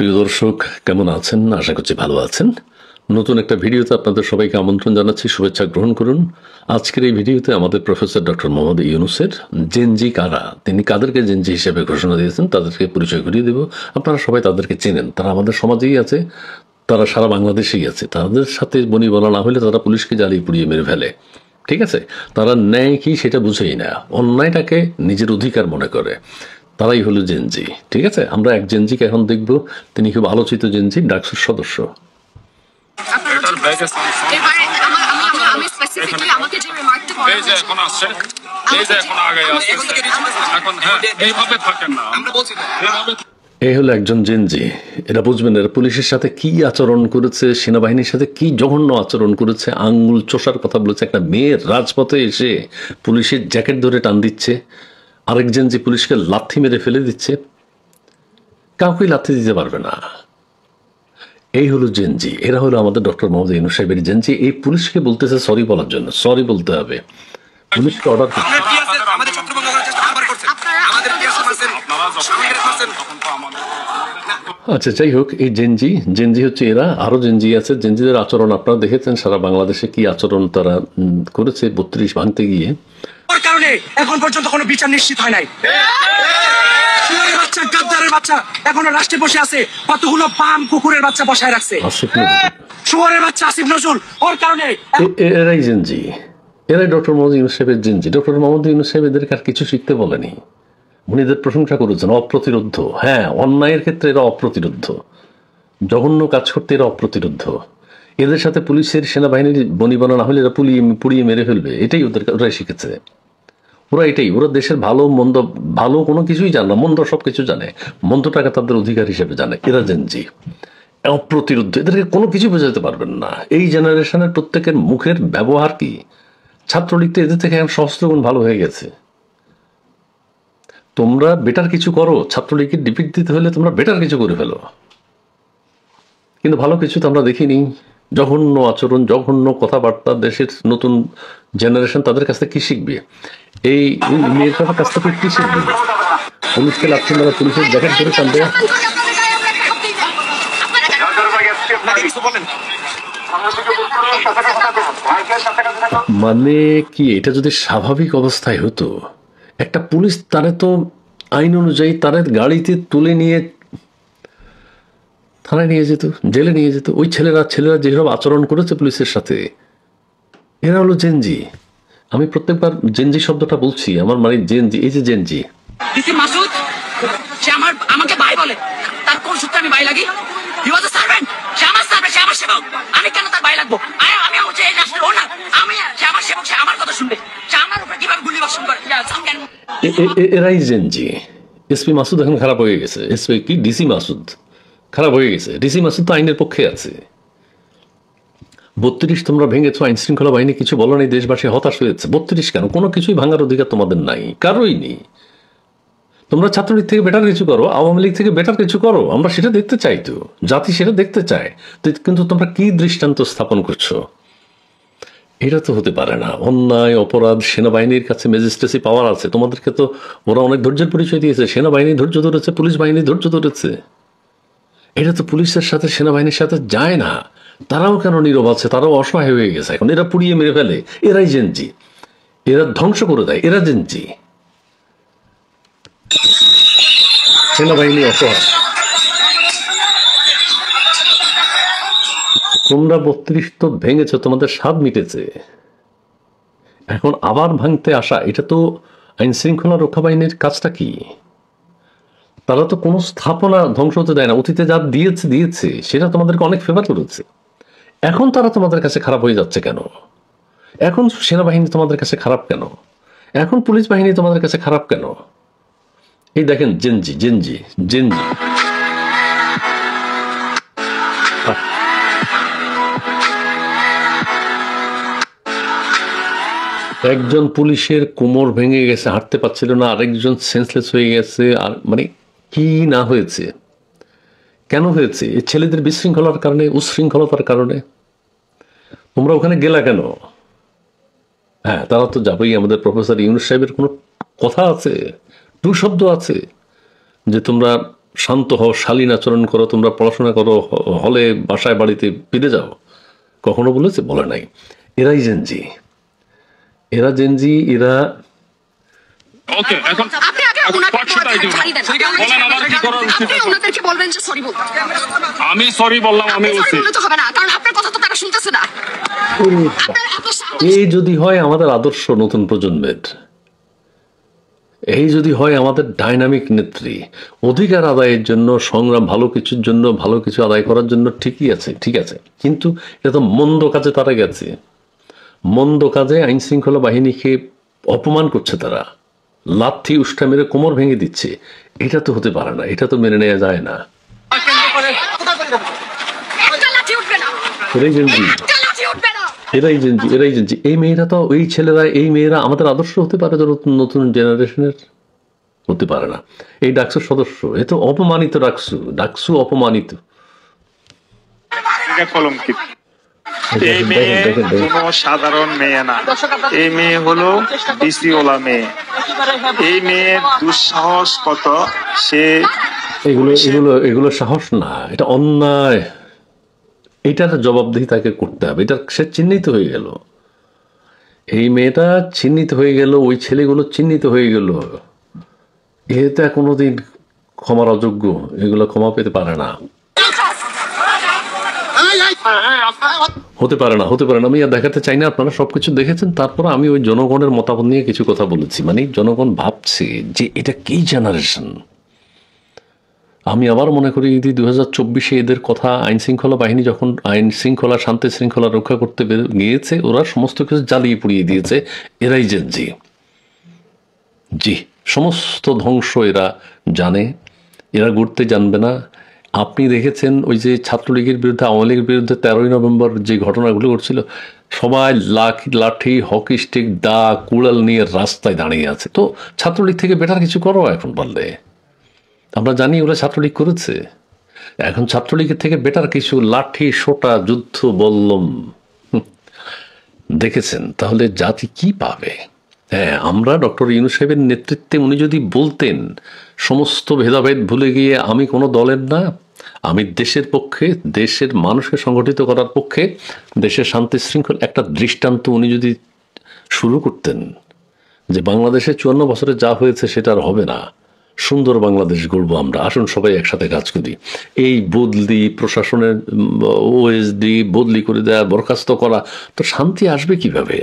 প্রিয় দর্শক, কেমন আছেন? আশা করছি ভালো আছেন। নতুন একটা ভিডিওতে আপনাদের সবাইকে আমন্ত্রণ জানাচ্ছি, শুভেচ্ছা গ্রহণ করুন। আজকের এই ভিডিওতে আমাদের প্রফেসর ডক্টর মোহাম্মদ ইউনূসের জেনজি কারা, তিনি কাদেরকে জেনজি হিসেবে ঘোষণা দিয়েছেন তাদেরকে পরিচয় করিয়ে দেব। আপনারা সবাই তাদেরকে চেনেন, তারা আমাদের সমাজেই আছে, তারা সারা বাংলাদেশেই আছে। তাদের সাথে বনিবনা না হলে তারা পুলিশকে জ্বালিয়ে পুড়িয়ে মেরে ফেলে, ঠিক আছে? তারা ন্যায় কি সেটা বুঝেই না, অন্যায়টাকে নিজের অধিকার মনে করে। তারাই হলো জেনজি, ঠিক আছে? আমরা এক জেনজিকে এখন দেখব, তিনি খুব আলোচিত জেনজি, ডাকসুর সদস্য। এই হলো একজন জেনজি। এরা বুঝবেন, এরা পুলিশের সাথে কি আচরণ করেছে, সেনাবাহিনীর সাথে কি জঘন্য আচরণ করেছে, আঙ্গুল চোষার কথা বলেছে। একটা মেয়ের রাজপথে এসে পুলিশের জ্যাকেট ধরে টান দিচ্ছে, আরেক জেনজি পুলিশকে লাথি মেরে ফেলে দিচ্ছে, কাউকেই লাথি দিতে পারবে না। এই হলো জেনজি, এরা হলো আমাদের ডক্টর মোহাম্মদ ইউনূস সাহেবের জেনজি। এই পুলিশকে বলতেছে সরি বলার জন্য, সরি বলতে হবে, পুলিশকে অর্ডার করতে। আচ্ছা, যাই হোক, এই জেনজি হচ্ছে এরা। আরো জেনজি আছে, জেনজিদের আচরণ আপনারা দেখেছেন সারা বাংলাদেশে কি আচরণ তারা করেছে 32 ভাঙতে গিয়ে। কারণে এখন পর্যন্ত কোনো বিচার নিশ্চিত হয় নাই। বাচ্চা গাদ্দারের বাচ্চা এখনো রাষ্ট্রে বসে আছে, কতগুলো পাম কুকুরের বাচ্চা বসায় রাখছে। শুয়োরের বাচ্চা আসিফ নজরুল, ওর কারণে এরাই জেনজি, এরাই ডক্টর মোহাম্মদ ইউনূস সাহেবের জেনজি। ডক্টর মোহাম্মদ ইউনূস সাহেব এদেরকে আর কিছু শিখতে বলেনি, উনি এদের প্রশংসা করেছেন, অপ্রতিরোধ্য। হ্যাঁ, অন্যায়ের ক্ষেত্রে এরা অপ্রতিরোধ্য, জঘন্য কাজ করতে এরা অপ্রতিরোধ্য। এদের সাথে পুলিশের সেনাবাহিনীর বনিবনা না হলে এরা পুড়িয়ে মেরে ফেলবে, এটাই ওরাই শিখেছে। ওরা দেশের ভালো মন্দ, ভালো কোনো কিছুই জানে না, মন্দ সব কিছু জানে, মন্দটাকে তাদের অধিকার হিসেবে জানে। এরা জেনজি, অপ্রতিরোধ্য, এদেরকে কোনো কিছু বোঝাতে পারবেন না। এই জেনারেশনের প্রত্যেকের মুখের ব্যবহার কি, ছাত্রলীগ তো এদের থেকে এখন সহস্রগুণ ভালো হয়ে গেছে। তোমরা বেটার কিছু করো, ছাত্রলীগের ডিফিট দিতে হলে তোমরা বেটার কিছু করে ফেলো, কিন্তু ভালো কিছু তো আমরা দেখিনি। জঘন্য আচরণ, জঘন্য কথাবার্তা, দেশের নতুন জেনারেশন তাদের কাছ থেকে কি শিখবে? এই মেয়েটার কাছ থেকে কি শিখবে? পুলিশকে লাগছে না, পুলিশের জ্যাকেট ধরে টান দেয়া। মানে কি, এটা যদি স্বাভাবিক অবস্থায় হতো, একটা পুলিশ তারে তো আইন অনুযায়ী তারে গাড়িতে তুলে নিয়ে থানায় নিয়ে যেত, জেলে নিয়ে যেত। ওই ছেলেরা যেসব আচরণ করেছে পুলিশের সাথে, এরা হলো জেনজি। আমি প্রত্যেকবার জেনজি শব্দটা বলছি, আমার মানে জেনজি, এই যে জেনজি। মাসুদ, সে আমাকে ভাই বলে, তার কোন সূত্রে আমি ভাই লাগি? হি ওয়াজ আ সার্ভেন্ট, সে আমার সার্ভেন্ট, সে আমার সেবক। আমি কেন তার ভাই লাগবো? আমি হচ্ছে এই রাষ্ট্রের ওনার, সে আমার সেবক, সে আমার কথা শুনবে। সে আমার উপরে কিভাবে গুলি বর্ষণ করে? এরাই জেনজি। এসপি মাসুদ এখন খারাপ হয়ে গেছে, এসপি কি ডিসি মাসুদ খারাপ হয়ে গেছে। ডিসি মাসুদ তো আইনের পক্ষে আছে। 32 তোমরা ভেঙেছো, আইন শৃঙ্খলা বাহিনী কিছু বলো নাই, দেশবাসী হতাশ হয়েছে। 32 কেন? কোনো কিছুই ভাঙার অধিকার তোমাদের নাই, কারোই নেই। তোমরা ছাত্রলীগ থেকে বেটার কিছু করো, আওয়ামী লীগ থেকে বেটার কিছু করো, আমরা সেটা দেখতে চাই, তো জাতি সেটা দেখতে চায়। কিন্তু তোমরা কি দৃষ্টান্ত স্থাপন করছো? এটা তো হতে পারে না। অন্যায় অপরাধ, সেনাবাহিনীর কাছে ম্যাজিস্ট্রেসি পাওয়ার আছে, তোমাদেরকে তো ওরা অনেক ধৈর্যের পরিচয় দিয়েছে। সেনাবাহিনী ধৈর্য ধরেছে, পুলিশ বাহিনী ধৈর্য ধরেছে। এটা তো পুলিশের সাথে সেনাবাহিনীর সাথে যায় না। তারাও কেন নীরব আছে? তারাও অসহায় হয়ে গেছে এখন। এরা পুড়িয়ে মেরে ফেলে, এরাই জেনজি। এরা ধ্বংস করে দেয়, এরা জেনজি। সেনাবাহিনী অসহায়। তোমরা 32 তো ভেঙেছ, তোমাদের স্বাদ মিটেছে, এখন আবার ভাঙতে আসা, এটা তো আইন শৃঙ্খলা রক্ষা বাহিনীর কাজটা কি? তারা তো কোনো স্থাপনা ধ্বংস হতে দেয় না। অতীতে যা দিয়েছে সেটা তোমাদেরকে অনেক ফেভার করেছে। এখন তারা তোমাদের কাছে খারাপ হয়ে যাচ্ছে কেন? এখন সেনাবাহিনী তোমাদের কাছে খারাপ কেন? এখন পুলিশ বাহিনী তোমাদের কাছে খারাপ কেন? এই দেখেন, জেনজি জেনজি জেনজি। একজন পুলিশের কোমর ভেঙে গেছে, হাঁটতে পারছিল না, আরেকজন সেন্সলেস হয়ে গেছে। আর মানে কি না হয়েছে, কেন হয়েছে? এই ছেলেদের বিশৃঙ্খলার কারণে, উশৃঙ্খলতার কারণে। তোমরা ওখানে গেলা কেন? হ্যাঁ, তারা তো যাবেই। আমাদের প্রফেসর ইউনূস সাহেবের কোনো কথা আছে, টু শব্দ আছে যে তোমরা শান্ত হও, শালীন আচরণ করো, তোমরা পড়াশোনা করো, হলে বাসায় বাড়িতে ফিরে যাও, কখনো বলেছে? বলে নাই। এরাই জেনজি, এরা জেনজি, এরা ওকে, এখন আপনি আগে ওনাকে ছাড়ি দেন। বলেন আমার কি করা উচিত? আপনি ওনাদেরকে বলবেন যে সরি বলতে। আমি সরি বললাম, আমি সরি বলছি বললে তো হবে না, কারণ আপনার কথা তো তারা শুনতেছে না। আপনার এত সাহস। এই যদি হয় আমাদের আদর্শ নতুন প্রজন্মের, এই যদি হয় আমাদের ডাইনামিক নেত্রী, অধিকার আদায়ের জন্য সংগ্রাম, ভালো কিছুর জন্য, ভালো কিছু আদায় করার জন্য, ঠিকই আছে, ঠিক আছে, কিন্তু এটা তো মন্দ কাজে তারা গেছে, মন্দ কাজে আইন শৃঙ্খলা বাহিনীকে অপমান করছে তারা, লাথি উষ্টা মেরে কোমর ভেঙে দিচ্ছে। এটা তো হতে পারে না, এটা তো মেনে নেওয়া যায় না। একটা লাঠি উঠবে না, এরাই জেনজি, একটা লাঠি উঠবে না। এরাই জেনজি, এরাই জেনজি। এই মেয়েরা তো, এই ছেলেরা, এই মেয়েরা আমাদের আদর্শ হতে পারে তো নতুন জেনারেশনের? হতে পারে না। এই ডাকসুর সদস্য, এ তো অপমানিত ডাকসু, ডাকসু অপমানিত। কলঙ্কিত। এই দেখেন, মেয়ে দেখেন, দেখেন, দেখেন। কোনো সাধারণ মেয়ে না, এই মেয়ে হলো বিসিওলা মেয়ে। এই মেয়ের দুঃসাহস কত, সে এগুলো এগুলো এগুলো সাহস না, এটা অন্যায়। এটার জবাবদিহি তাকে করতে হবে। এটা সে চিহ্নিত হয়ে গেল, এই মেয়েটা চিহ্নিত হয়ে গেল, ওই ছেলেগুলো চিহ্নিত হয়ে গেল। এতে কোনোদিন ক্ষমার অযোগ্য, এগুলো ক্ষমা পেতে পারে না, হতে পারে না, হতে পারে না। আমি আর দেখাতে চাই না, আপনারা সবকিছু দেখেছেন। তারপর আমি ওই জনগণের মতামত নিয়ে কিছু কথা বলেছি। মানে জনগণ ভাবছে যে এটা কি জেনারেশন। আমি আবার মনে করি যদি 2024-এ এদের কথা, আইন শৃঙ্খলা বাহিনী যখন আইন শৃঙ্খলা, শান্তি শৃঙ্খলা রক্ষা করতে গিয়েছে, ওরা সমস্ত কিছু জ্বালিয়ে পুড়িয়ে দিয়েছে। এরাই জেনজি, জি, সমস্ত ধ্বংস এরা জানে, এরা গড়তে জানবে না। আপনি দেখেছেন ওই যে ছাত্রলীগের বিরুদ্ধে, আওয়ামী লীগের বিরুদ্ধে 13ই নভেম্বর যে ঘটনাগুলো ঘটছিল, সবাই লাঠি, হকি স্টিক, দা, কুড়াল নিয়ে রাস্তায় দাঁড়িয়ে আছে। তো ছাত্রলীগ থেকে বেটার কিছু করো এখন পারলে। আমরা জানি ওরা ছাত্রলীগ করেছে, এখন ছাত্রলীগের থেকে বেটার কিছু লাঠি, সোটা, যুদ্ধ, বল্লম দেখেছেন, তাহলে জাতি কি পাবে? হ্যাঁ, আমরা ডক্টর ইউনূস সাহেবের নেতৃত্বে উনি যদি বলতেন সমস্ত ভেদাভেদ ভুলে গিয়ে আমি কোনো দলের না, আমি দেশের পক্ষে, দেশের মানুষকে সংগঠিত করার পক্ষে, দেশের শান্তি শৃঙ্খলা, একটা দৃষ্টান্ত উনি যদি শুরু করতেন যে বাংলাদেশে 54 বছরে যা হয়েছে সেটা আর হবে না, সুন্দর বাংলাদেশ গড়বো আমরা, আসুন সবাই একসাথে কাজ করি। এই বদলি, প্রশাসনের ওএসডি বদলি করে দেওয়া, বরখাস্ত করা, তো শান্তি আসবে কিভাবে?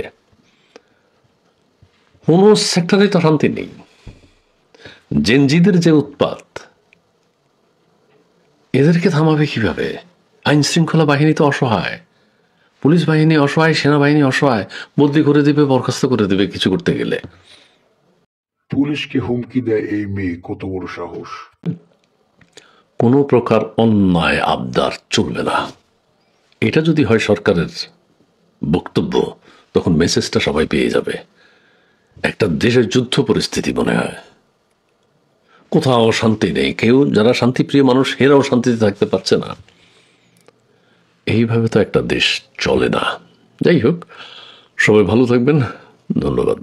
কোন সেক্টরে তো শান্তি নেই। জেনজিদের যে উৎপাত, এদেরকে থামাবে কিভাবে? আইন শৃঙ্খলা বাহিনী তো অসহায়, পুলিশ বাহিনী অসহায়, সেনাবাহিনী অসহায়, বদলি করে দেবে, বরখাস্ত করে দেবে কিছু করতে গেলে। পুলিশকে হুমকি দেয় এই মেয়ে, কত বড় সাহস! কোনো প্রকার অন্যায় আবদার চলবে না, এটা যদি হয় সরকারের বক্তব্য, তখন মেসেজটা সবাই পেয়ে যাবে। একটা দেশের যুদ্ধ পরিস্থিতি মনে হয়, কোথাও শান্তি নেই, কেউ যারা শান্তিপ্রিয় মানুষ এরাও শান্তিতে থাকতে পারছে না। এইভাবে তো একটা দেশ চলে না। যাই হোক, সবাই ভালো থাকবেন, ধন্যবাদ।